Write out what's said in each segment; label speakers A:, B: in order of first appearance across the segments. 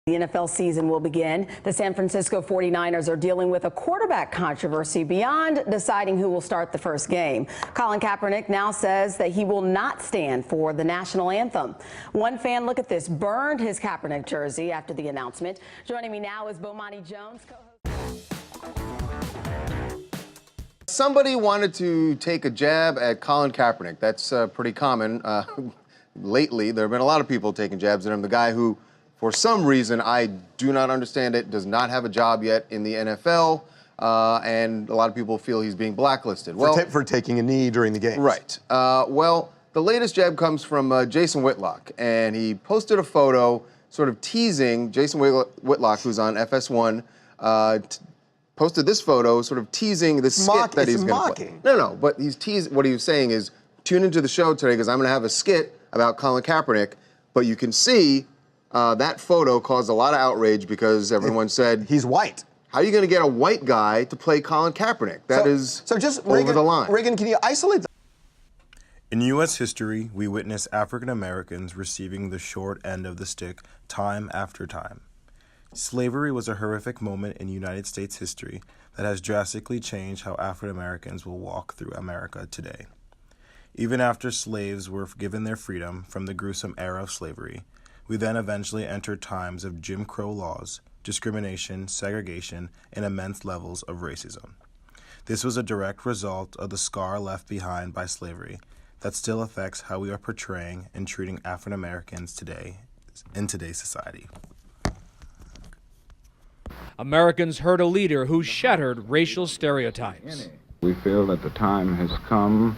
A: The NFL season will begin. The San Francisco 49ers are dealing with a quarterback controversy beyond deciding who will start the first game. Colin Kaepernick now says that he will not stand for the national anthem. One fan, look at this, burned his Kaepernick jersey after the announcement. Joining me now is Bomani Jones, co-host.
B: Somebody wanted to take a jab at Colin Kaepernick. That's pretty common. Lately, there have been a lot of people taking jabs at him. The guy who, for some reason, I do not understand it, does not have a job yet in the NFL, and a lot of people feel he's being blacklisted.
C: For taking a knee during the game.
B: Right. Well, the latest jab comes from Jason Whitlock, and he posted a photo sort of teasing Jason Whitlock, who's on FS1, posted this photo sort of teasing the skit that he's going to play. No, but he's what he was saying is, tune into the show today because I'm going to have a skit about Colin Kaepernick, but you can see that photo caused a lot of outrage because everyone said
C: he's white.
B: How are you going to get a white guy to play Colin Kaepernick? That is
C: just
B: over the line.
C: Reagan, can you isolate that?
D: In U.S. history, we witness African Americans receiving the short end of the stick time after time. Slavery was a horrific moment in United States history that has drastically changed how African Americans will walk through America today. Even after slaves were given their freedom from the gruesome era of slavery, we then eventually entered times of Jim Crow laws, discrimination, segregation, and immense levels of racism. This was a direct result of the scar left behind by slavery that still affects how we are portraying and treating African Americans today in today's society.
E: Americans heard a leader who shattered racial stereotypes.
F: We feel that the time has come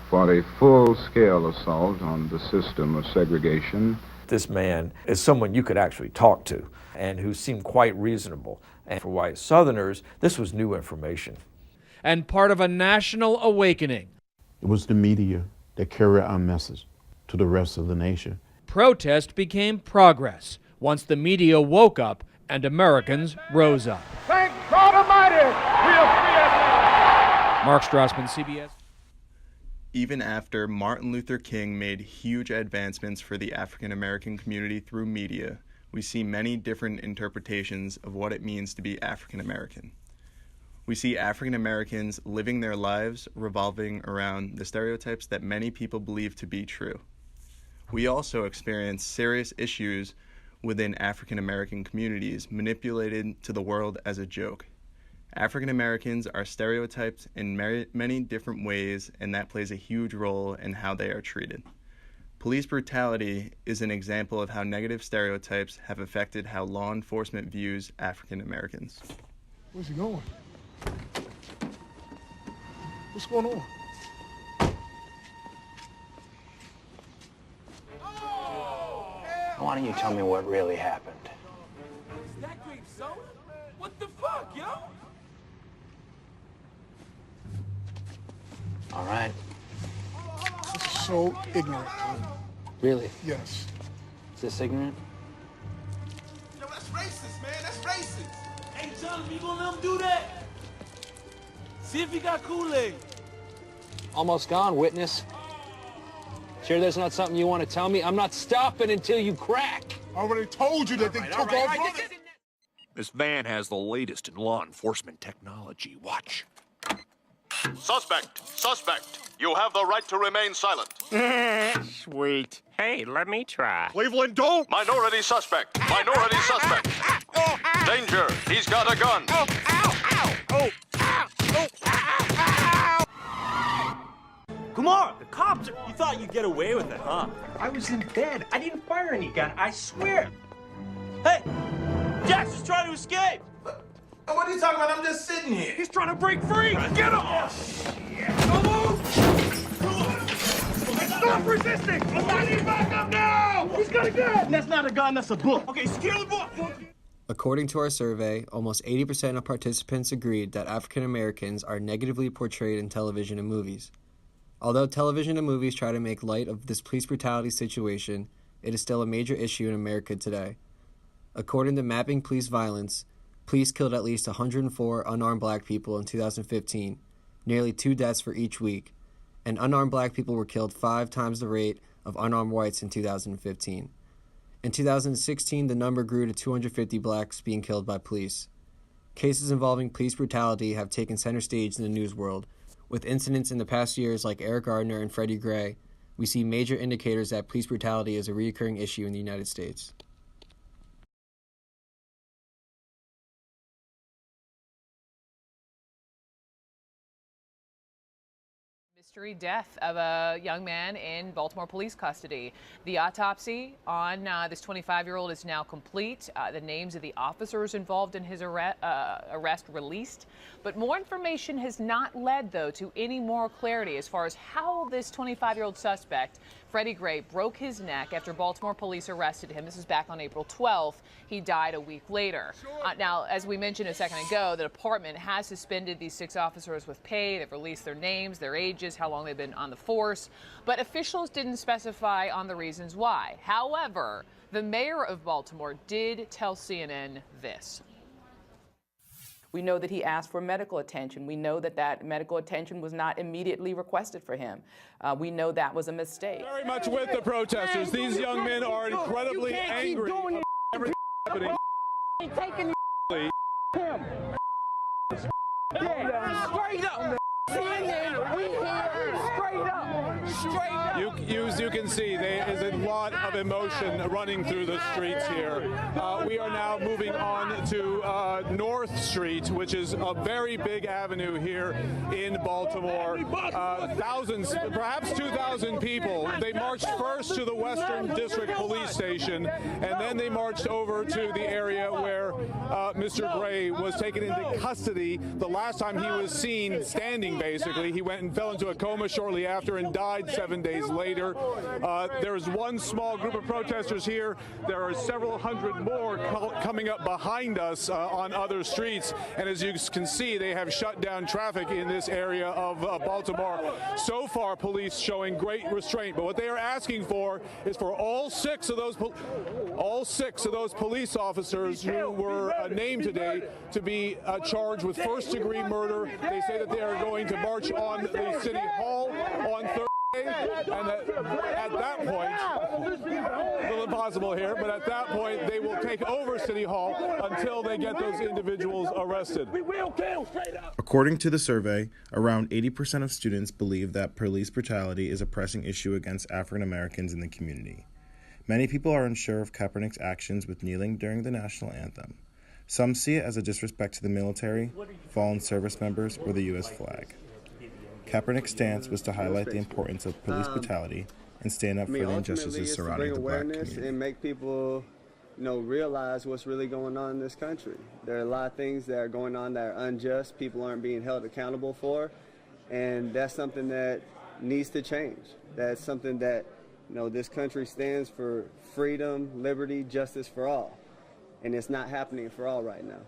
F: for a full-scale assault on the system of segregation.
G: This man is someone you could actually talk to and who seemed quite reasonable. And for white Southerners, this was new information.
E: And part of a national awakening.
H: It was the media that carried our message to the rest of the nation.
E: Protest became progress once the media woke up and Americans rose up.
I: Thank God Almighty, we are free at last.
E: Mark Strassman, CBS.
J: Even after Martin Luther King made huge advancements for the African American community through media, we see many different interpretations of what it means to be African American. We see African Americans living their lives revolving around the stereotypes that many people believe to be true. We also experience serious issues within African American communities manipulated to the world as a joke. African Americans are stereotyped in many different ways, and that plays a huge role in how they are treated. Police brutality is an example of how negative stereotypes have affected how law enforcement views African Americans.
I: Where's he going? What's going on?
K: Why don't you tell me what really happened?
I: Is that grape soda? What the fuck, yo?
K: All right.
I: This is so ignorant.
K: Really?
I: Yes.
K: Is this ignorant?
I: Yo, that's racist, man. That's racist. Hey, Jonathan, you gonna let him do that? See if he got Kool-Aid.
K: Almost gone, witness. Sure there's not something you want to tell me? I'm not stopping until you crack.
I: I already told you that they took off.
L: This van has the latest in law enforcement technology. Watch.
M: Suspect, you have the right to remain silent.
N: Sweet. Hey, let me try.
L: Cleveland, don't!
M: Minority suspect. Danger, he's got a gun.
O: Kumar, the cops you thought you'd get away with it, huh? I was in bed. I didn't fire any gun, I swear. Hey, Jax is trying to escape.
I: What are you talking about? I'm just sitting here.
O: He's trying to break free. Get him! Oh, shit. Don't move! Stop resisting! I need backup now! He's got a gun! That's not a gun, that's a book. Okay, secure the book.
P: According to our survey, almost 80% of participants agreed that African Americans are negatively portrayed in television and movies. Although television and movies try to make light of this police brutality situation, it is still a major issue in America today. According to Mapping Police Violence, police killed at least 104 unarmed black people in 2015, nearly 2 deaths for each week, and unarmed black people were killed 5 times the rate of unarmed whites in 2015. In 2016, the number grew to 250 blacks being killed by police. Cases involving police brutality have taken center stage in the news world. With incidents in the past years like Eric Gardner and Freddie Gray, we see major indicators that police brutality is a recurring issue in the United States.
Q: Mystery death of a young man in Baltimore police custody. The autopsy on this 25-year-old is now complete. The names of the officers involved in his arrest released. But more information has not led, though, to any more clarity as far as how this 25-year-old suspect, Freddie Gray, broke his neck after Baltimore police arrested him. This is back on April 12th. He died a week later. Now, as we mentioned a second ago, the department has suspended these 6 officers with pay. They've released their names, their ages, how long they've been on the force. But officials didn't specify on the reasons why. However, the mayor of Baltimore did tell CNN this.
R: We know that he asked for medical attention. We know that that medical attention was not immediately requested for him. We know that was a mistake.
S: Very much with the protesters. These young men are incredibly angry about everything happening.
I: Taking him. Straight up. We here straight up. Straight up.
S: As you can see, there is a lot of emotion running through the streets here. We are now moving on to North Street, which is a very big avenue here in Baltimore. Thousands, perhaps 2,000 people. They marched first to the Western District Police Station, and then they marched over to the area where Mr. Gray was taken into custody. The last time he was seen standing, basically, he went and fell into a coma shortly after and died 7 days later. There is one small group of protesters here. There are several hundred more coming up behind us on other streets. And as you can see, they have shut down traffic in this area of Baltimore. So far, police showing great restraint. But what they are asking for is for all six of those police officers who were named today to be charged with first-degree murder. They say that they are going to march on the City Hall on Thursday. And at that point, a little impossible here, but at that point, they will take over City Hall until they get those individuals arrested.
D: According to the survey, around 80% of students believe that police brutality is a pressing issue against African Americans in the community. Many people are unsure of Kaepernick's actions with kneeling during the national anthem. Some see it as a disrespect to the military, fallen service members, or the U.S. flag. Kaepernick's stance was to highlight the importance of police brutality and stand up for the injustices surrounding the black community.
T: And make people, realize what's really going on in this country. There are a lot of things that are going on that are unjust, people aren't being held accountable for, and that's something that needs to change. That's something that, this country stands for freedom, liberty, justice for all, and it's not happening for all right now.